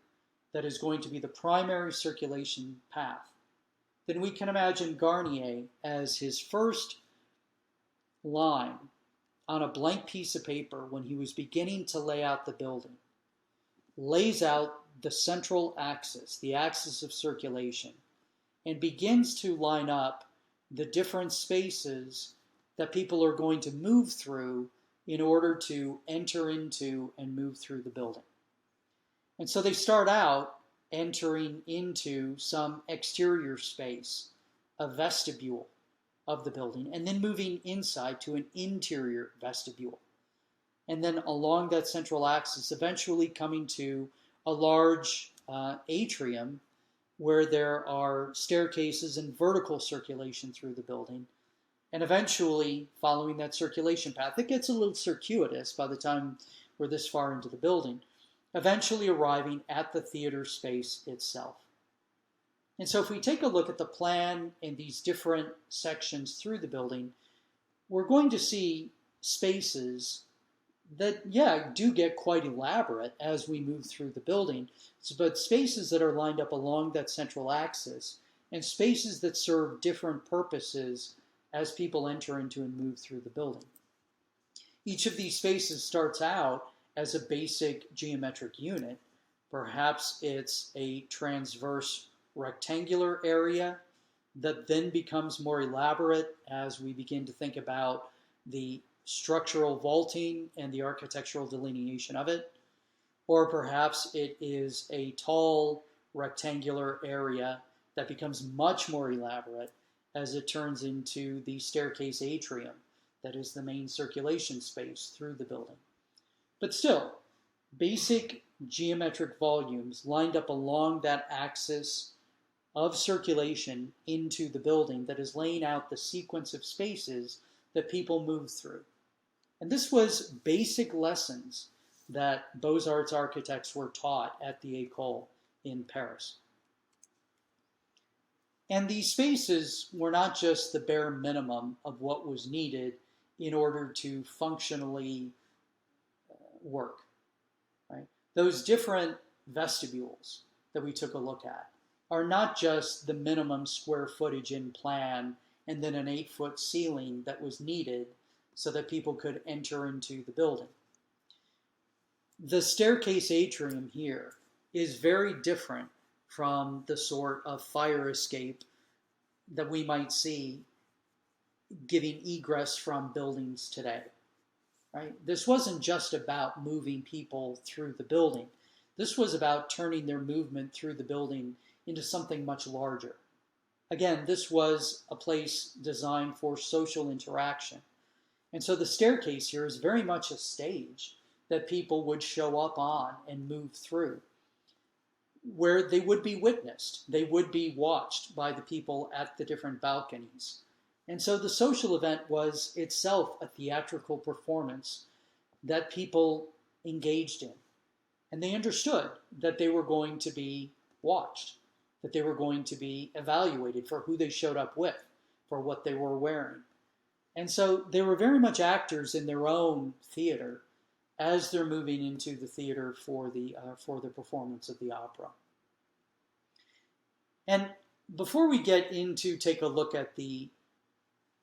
Speaker 1: that is going to be the primary circulation path, then we can imagine Garnier as his first line on a blank piece of paper when he was beginning to lay out the building, lays out the central axis, the axis of circulation, and begins to line up the different spaces that people are going to move through in order to enter into and move through the building. And so they start out entering into some exterior space, a vestibule of the building, and then moving inside to an interior vestibule. And then along that central axis, eventually coming to a large atrium where there are staircases and vertical circulation through the building. And eventually, following that circulation path, it gets a little circuitous by the time we're this far into the building, eventually arriving at the theater space itself. And so if we take a look at the plan in these different sections through the building, we're going to see spaces that, do get quite elaborate as we move through the building, but spaces that are lined up along that central axis and spaces that serve different purposes as people enter into and move through the building. Each of these spaces starts out as a basic geometric unit. Perhaps it's a transverse rectangular area that then becomes more elaborate as we begin to think about the structural vaulting and the architectural delineation of it. Or perhaps it is a tall rectangular area that becomes much more elaborate as it turns into the staircase atrium that is the main circulation space through the building. But still, basic geometric volumes lined up along that axis of circulation into the building that is laying out the sequence of spaces that people move through. And this was basic lessons that Beaux-Arts architects were taught at the École in Paris. And these spaces were not just the bare minimum of what was needed in order to functionally work. Right? Those different vestibules that we took a look at are not just the minimum square footage in plan and then an 8-foot ceiling that was needed so that people could enter into the building. The staircase atrium here is very different from the sort of fire escape that we might see giving egress from buildings today. Right? This wasn't just about moving people through the building. This was about turning their movement through the building into something much larger. Again, this was a place designed for social interaction. And so the staircase here is very much a stage that people would show up on and move through, where they would be witnessed. They would be watched by the people at the different balconies. And so the social event was itself a theatrical performance that people engaged in. And they understood that they were going to be watched, that they were going to be evaluated for who they showed up with, for what they were wearing. And so they were very much actors in their own theater as they're moving into the theater for the performance of the opera. And before we get into take a look at the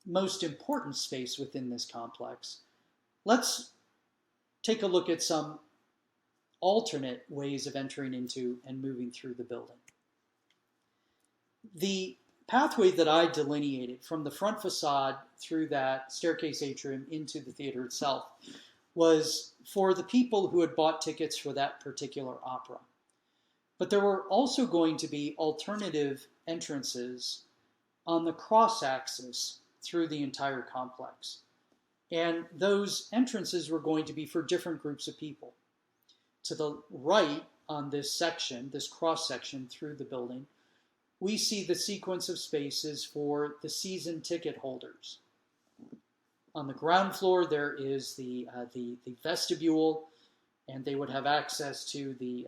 Speaker 1: most important space within this complex, let's take a look at some alternate ways of entering into and moving through the building. The pathway that I delineated from the front facade through that staircase atrium into the theater itself was for the people who had bought tickets for that particular opera. But there were also going to be alternative entrances on the cross-axis through the entire complex. And those entrances were going to be for different groups of people. To the right on this section, this cross-section through the building, we see the sequence of spaces for the season ticket holders. On the ground floor, there is the vestibule, and they would have access to the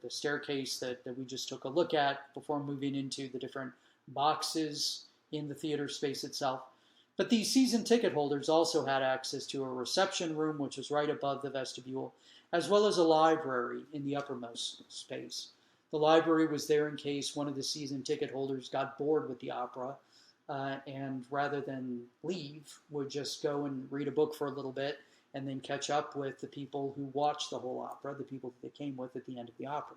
Speaker 1: staircase that we just took a look at before moving into the different boxes in the theater space itself. But these season ticket holders also had access to a reception room, which was right above the vestibule, as well as a library in the uppermost space. The library was there in case one of the season ticket holders got bored with the opera, and rather than leave, would just go and read a book for a little bit and then catch up with the people who watched the whole opera, the people that they came with at the end of the opera.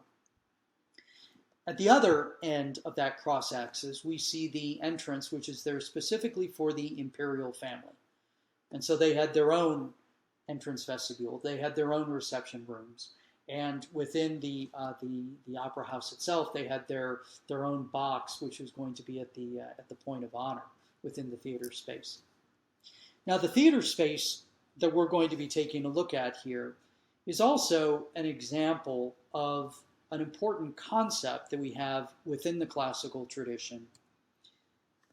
Speaker 1: At the other end of that cross-axis, we see the entrance, which is there specifically for the imperial family. And so they had their own entrance vestibule. They had their own reception rooms. And within the opera house itself, they had their own box, which was going to be at the point of honor within the theater space. Now, the theater space that we're going to be taking a look at here is also an example of an important concept that we have within the classical tradition,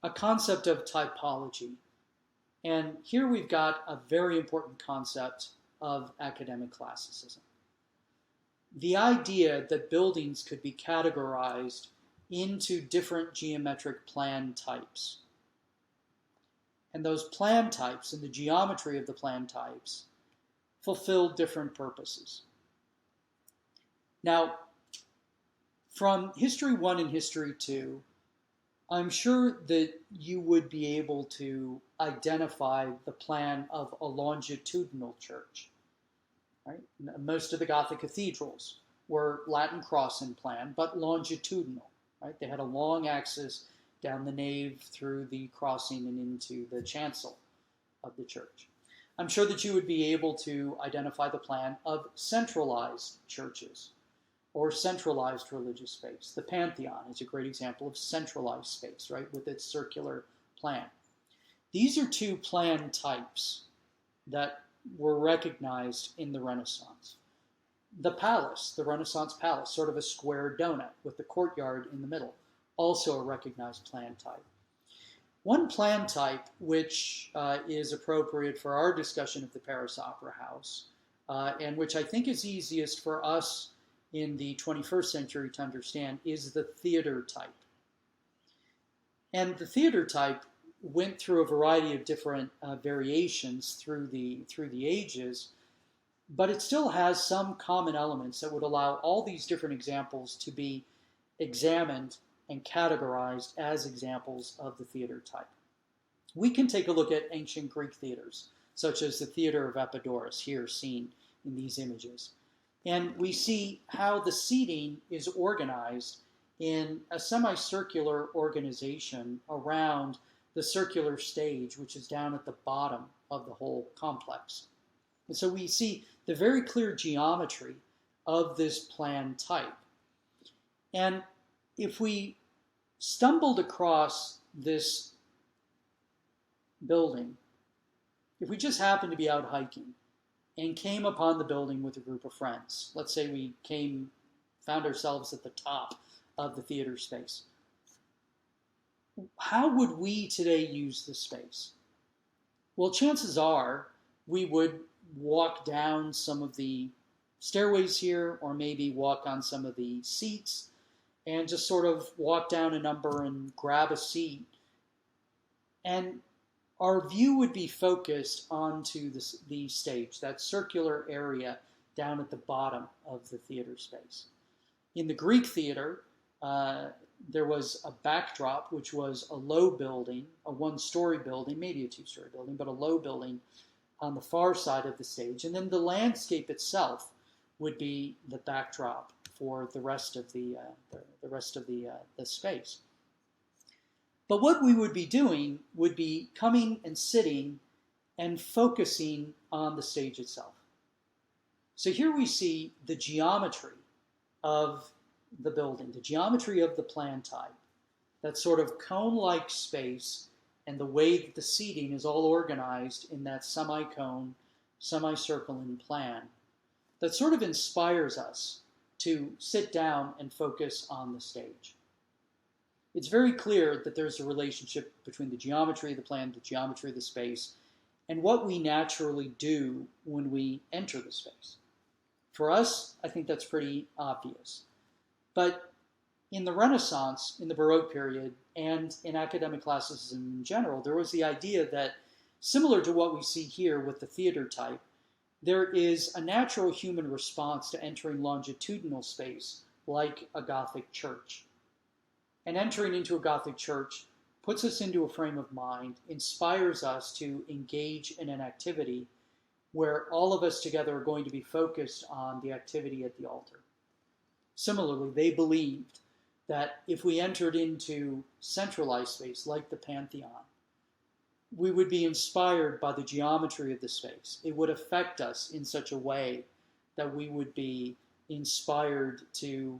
Speaker 1: a concept of typology. And here we've got a very important concept of academic classicism. The idea that buildings could be categorized into different geometric plan types. And those plan types and the geometry of the plan types fulfill different purposes. Now, from History 1 and History 2, I'm sure that you would be able to identify the plan of a longitudinal church. Right? Most of the Gothic cathedrals were Latin cross in plan, but longitudinal. Right? They had a long axis down the nave through the crossing and into the chancel of the church. I'm sure that you would be able to identify the plan of centralized churches or centralized religious space. The Pantheon is a great example of centralized space, right, with its circular plan. These are two plan types that were recognized in the Renaissance. The palace, the Renaissance palace, sort of a square donut with the courtyard in the middle, also a recognized plan type. One plan type, which is appropriate for our discussion of the Paris Opera House, and which I think is easiest for us in the 21st century to understand, is the theater type. And the theater type went through a variety of different variations through the ages, but it still has some common elements that would allow all these different examples to be examined and categorized as examples of the theater type. We can take a look at ancient Greek theaters, such as the Theater of Epidaurus, here seen in these images. And we see how the seating is organized in a semicircular organization around the circular stage, which is down at the bottom of the whole complex. And so we see the very clear geometry of this plan type. And if we stumbled across this building, if we just happened to be out hiking and came upon the building with a group of friends, let's say we found ourselves at the top of the theater space, how would we today use this space? Well, chances are we would walk down some of the stairways here, or maybe walk on some of the seats and just sort of walk down a number and grab a seat. And our view would be focused onto the stage, that circular area down at the bottom of the theater space. In the Greek theater, there was a backdrop, which was a low building, a one-story building, maybe a two-story building, but a low building on the far side of the stage. And then the landscape itself would be the backdrop for the rest of the space. But what we would be doing would be coming and sitting and focusing on the stage itself. So here we see the geometry of the building, the geometry of the plan type, that sort of cone-like space, and the way that the seating is all organized in that semi-cone, semicircle in plan, that sort of inspires us to sit down and focus on the stage. It's very clear that there's a relationship between the geometry of the plan, the geometry of the space, and what we naturally do when we enter the space. For us, I think that's pretty obvious. But in the Renaissance, in the Baroque period, and in academic classicism in general, there was the idea that, similar to what we see here with the theater type, there is a natural human response to entering longitudinal space, like a Gothic church. And entering into a Gothic church puts us into a frame of mind, inspires us to engage in an activity where all of us together are going to be focused on the activity at the altar. Similarly, they believed that if we entered into centralized space, like the Pantheon, we would be inspired by the geometry of the space. It would affect us in such a way that we would be inspired to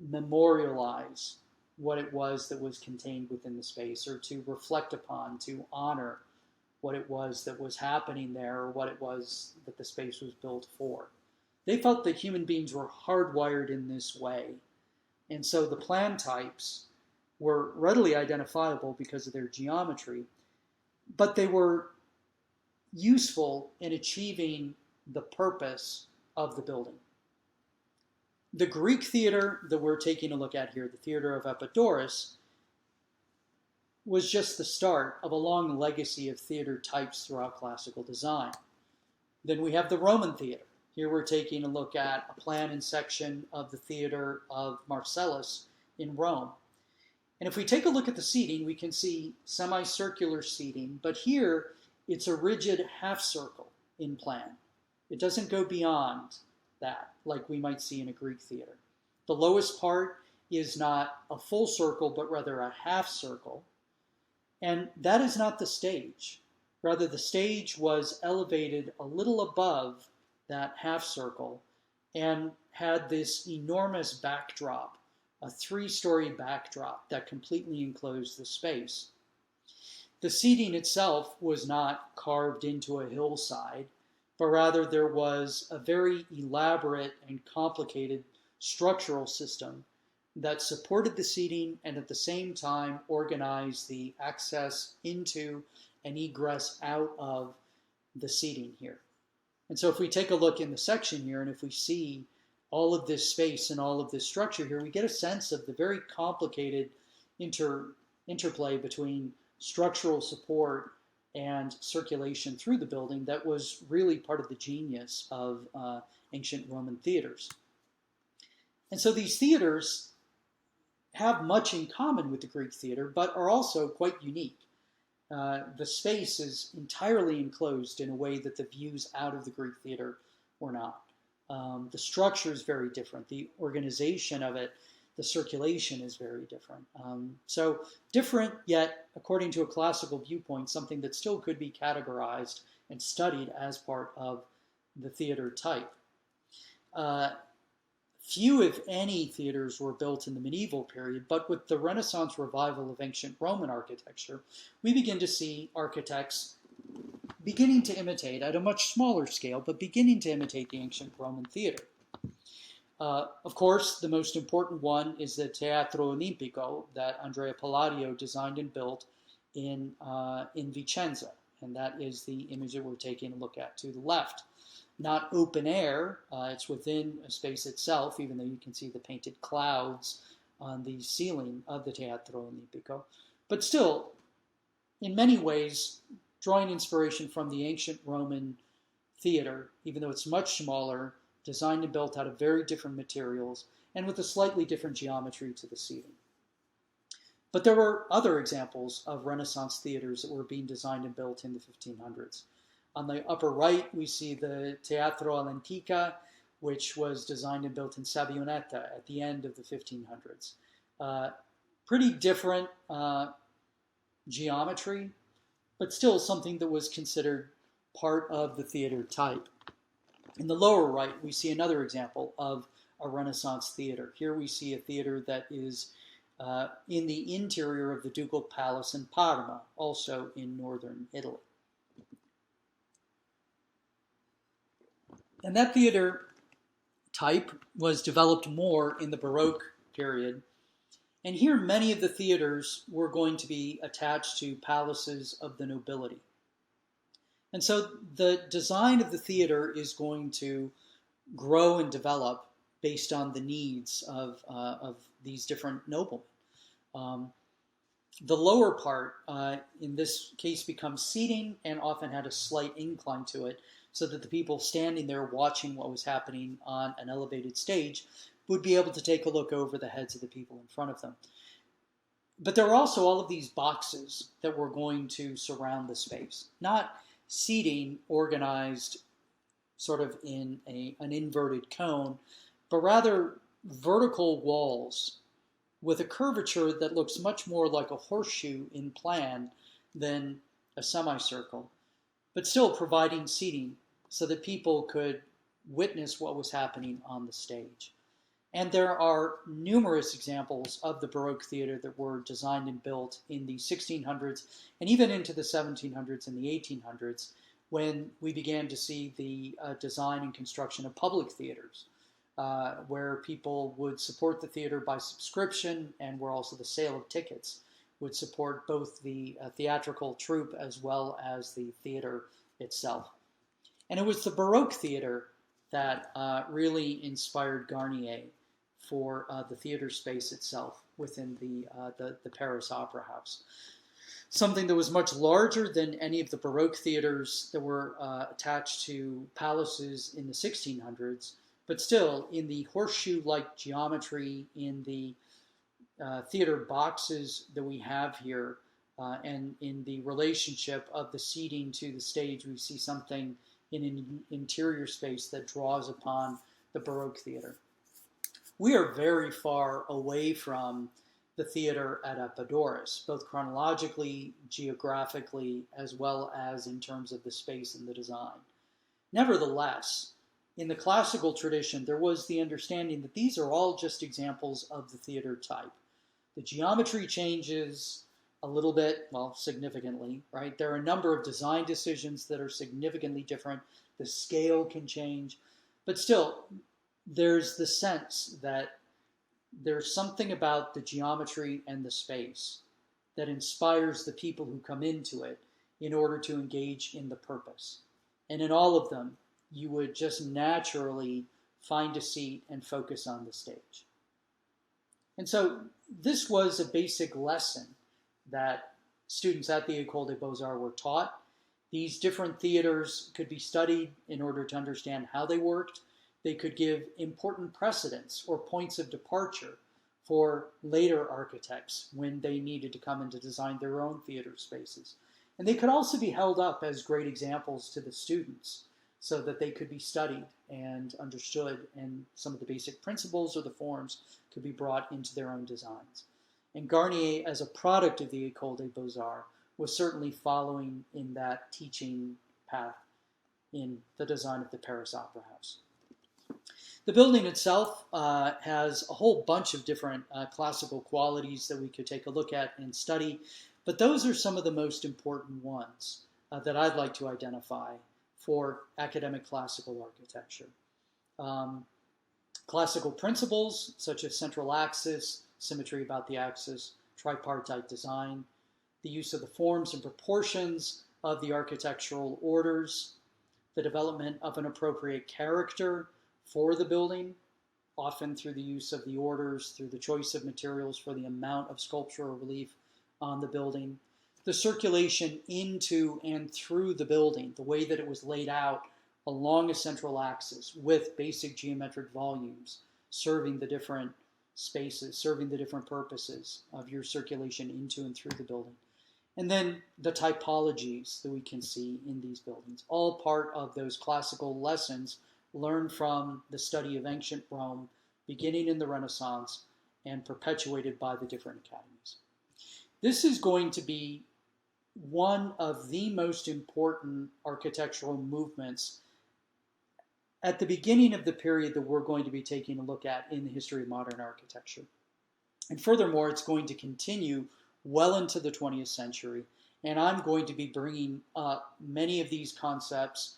Speaker 1: memorialize what it was that was contained within the space, or to reflect upon, to honor what it was that was happening there, or what it was that the space was built for. They felt that human beings were hardwired in this way. And so the plan types were readily identifiable because of their geometry, but they were useful in achieving the purpose of the building. The Greek theater that we're taking a look at here, the theater of Epidaurus, was just the start of a long legacy of theater types throughout classical design. Then we have the Roman theater. Here we're taking a look at a plan and section of the theater of Marcellus in Rome. And if we take a look at the seating, we can see semicircular seating, but here it's a rigid half circle in plan. It doesn't go beyond that, like we might see in a Greek theater. The lowest part is not a full circle, but rather a half circle. And that is not the stage. Rather, the stage was elevated a little above that half circle and had this enormous backdrop, a 3-story backdrop that completely enclosed the space. The seating itself was not carved into a hillside, but rather there was a very elaborate and complicated structural system that supported the seating and at the same time organized the access into and egress out of the seating here. And so if we take a look in the section here, and if we see all of this space and all of this structure here, we get a sense of the very complicated interplay between structural support and circulation through the building that was really part of the genius of ancient Roman theaters. And so these theaters have much in common with the Greek theater, but are also quite unique. The space is entirely enclosed in a way that the views out of the Greek theater were not. The structure is very different. The organization of it, the circulation is very different. So different, yet according to a classical viewpoint, something that still could be categorized and studied as part of the theater type. Few, if any, theaters were built in the medieval period, but with the Renaissance revival of ancient Roman architecture, we begin to see architects beginning to imitate, at a much smaller scale, but beginning to imitate the ancient Roman theater. Of course, the most important one is the Teatro Olimpico that Andrea Palladio designed and built in Vicenza, and that is the image that we're taking a look at to the left. Not open air, it's within a space itself, even though you can see the painted clouds on the ceiling of the Teatro Olimpico. But still, in many ways, drawing inspiration from the ancient Roman theater, even though it's much smaller, designed and built out of very different materials, and with a slightly different geometry to the seating. But there were other examples of Renaissance theaters that were being designed and built in the 1500s. On the upper right, we see the Teatro all'Antica, which was designed and built in Sabbionetta at the end of the 1500s. Pretty different geometry, but still something that was considered part of the theater type. In the lower right, we see another example of a Renaissance theater. Here we see a theater that is in the interior of the Ducal Palace in Parma, also in northern Italy. And that theater type was developed more in the Baroque period. And here many of the theaters were going to be attached to palaces of the nobility. And so the design of the theater is going to grow and develop based on the needs of these different noblemen. The lower part, in this case, becomes seating and often had a slight incline to it, so that the people standing there watching what was happening on an elevated stage would be able to take a look over the heads of the people in front of them. But there are also all of these boxes that were going to surround the space, not seating organized sort of in an inverted cone, but rather vertical walls with a curvature that looks much more like a horseshoe in plan than a semicircle, but still providing seating so that people could witness what was happening on the stage. And there are numerous examples of the Baroque theater that were designed and built in the 1600s and even into the 1700s and the 1800s, when we began to see the design and construction of public theaters, where people would support the theater by subscription, and where also the sale of tickets would support both the theatrical troupe as well as the theater itself. And it was the Baroque theater that really inspired Garnier for the theater space itself within the Paris Opera House. Something that was much larger than any of the Baroque theaters that were attached to palaces in the 1600s, but still in the horseshoe-like geometry, in the theater boxes that we have here, and in the relationship of the seating to the stage, we see something in an interior space that draws upon the Baroque theater. We are very far away from the theater at Epidaurus, both chronologically, geographically, as well as in terms of the space and the design. Nevertheless, in the classical tradition, there was the understanding that these are all just examples of the theater type. The geometry changes a little bit, well, significantly, right? There are a number of design decisions that are significantly different. The scale can change, but still, there's the sense that there's something about the geometry and the space that inspires the people who come into it in order to engage in the purpose. And in all of them, you would just naturally find a seat and focus on the stage. And so this was a basic lesson that students at the École des Beaux-Arts were taught. These different theaters could be studied in order to understand how they worked. They could give important precedents or points of departure for later architects when they needed to come in to design their own theater spaces. And they could also be held up as great examples to the students so that they could be studied and understood, and some of the basic principles or the forms could be brought into their own designs. And Garnier, as a product of the École des Beaux-Arts, was certainly following in that teaching path in the design of the Paris Opera House. The building itself has a whole bunch of different classical qualities that we could take a look at and study, but those are some of the most important ones that I'd like to identify for academic classical architecture. Classical principles such as central axis, symmetry about the axis, tripartite design, the use of the forms and proportions of the architectural orders, the development of an appropriate character for the building, often through the use of the orders, through the choice of materials for the amount of sculptural relief on the building, the circulation into and through the building, the way that it was laid out along a central axis with basic geometric volumes serving the different spaces, serving the different purposes of your circulation into and through the building. And then the typologies that we can see in these buildings, all part of those classical lessons learned from the study of ancient Rome, beginning in the Renaissance and perpetuated by the different academies. This is going to be one of the most important architectural movements at the beginning of the period that we're going to be taking a look at in the history of modern architecture. And furthermore, it's going to continue well into the 20th century, and I'm going to be bringing up many of these concepts,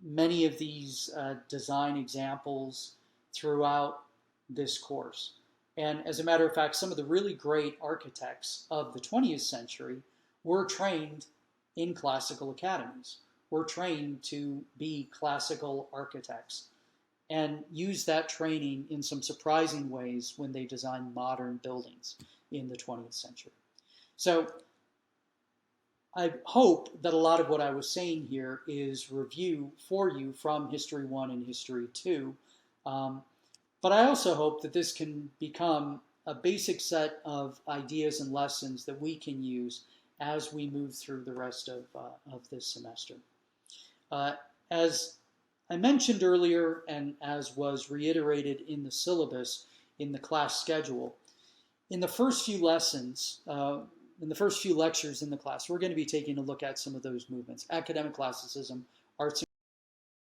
Speaker 1: many of these design examples throughout this course. And as a matter of fact, some of the really great architects of the 20th century were trained in classical academies, were trained to be classical architects, and used that training in some surprising ways when they designed modern buildings in the 20th century. So I hope that a lot of what I was saying here is review for you from History 1 and History 2. But I also hope that this can become a basic set of ideas and lessons that we can use as we move through the rest of this semester. As I mentioned earlier, and as was reiterated in the syllabus in the class schedule, in the first few lessons, in the first few lectures in the class, we're going to be taking a look at some of those movements: academic classicism, arts